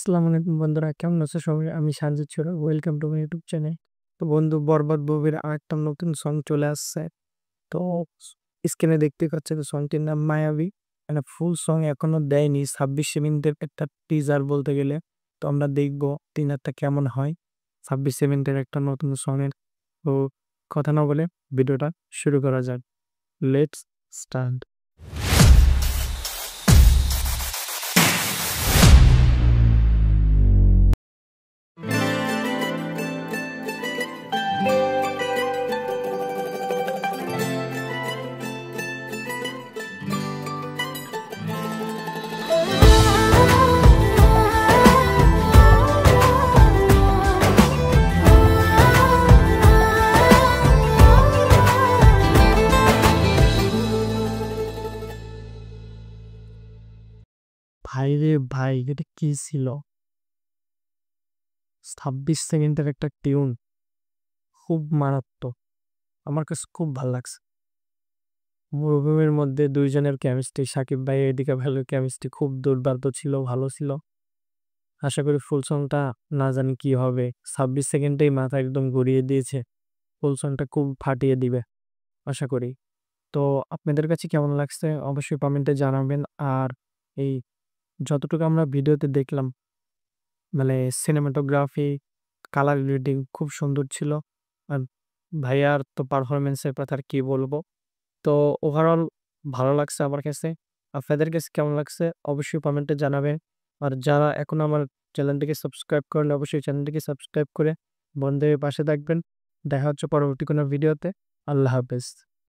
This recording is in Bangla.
আসসালামু আলাইকুম বন্ধুরা, কেমন আছো সবাই? আমি সানজিদ ছোড়া, welcome to my YouTube channel. তো বন্ধু, বরবাদ মুভির আরেকটা নতুন সং চলে আসছে। তো স্ক্রিনে দেখতে পাচ্ছেন সংটির নাম মায়াবী। মানে ফুল সং এখনো দেয়নি, 26 মিনিটের একটা টিজার বলতে গেলে। তো আমরা দেখবো টিজারটা কেমন হয় 26 মিনিটের একটা নতুন সং এর। তো কথা না বলে ভিডিওটা শুরু করা যাক। Let's start. ভাই রে ভাই, এটা কি ছিল? 26 সেকেন্ডের একটা টিউন, খুব মারাত্মক। আমার কাছে খুব ভালো লাগছে। মুভির মধ্যে দুইজনের কেমিস্ট্রি, সাকিব ভাই এদিকে ভালো কেমিস্ট্রি খুব দুর্দান্ত ছিল, ভালো ছিল। আশা করি ফুল সংটা না জানি কি হবে, 26 সেকেন্ডেই মাথা একদম ঘুরিয়ে দিয়েছে। ফুল সংটা খুব ফাটিয়ে দিবে আশা করি। তো আপনাদের কাছে কেমন লাগছে অবশ্যই কমেন্টে জানাবেন। আর এই যতটুকু আমরা ভিডিওতে দেখলাম, মানে সিনেমাটোগ্রাফি, কালার গ্রেডিং খুব সুন্দর ছিল। আর ভাইয়ার তো পারফরমেন্সের কথা আর কি বলবো। তো ওভারঅল ভালো লাগছে আমার কাছে। আপনাদের কাছে কেমন লাগছে অবশ্যই কমেন্টে জানাবেন। আর যারা এখন আমার চ্যানেলটিকে সাবস্ক্রাইব করেন, অবশ্যই চ্যানেলটিকে সাবস্ক্রাইব করে বন্ধুদের পাশে থাকবেন। দেখা হচ্ছে পরবর্তী কোনো ভিডিওতে। আল্লাহ হাফেজ।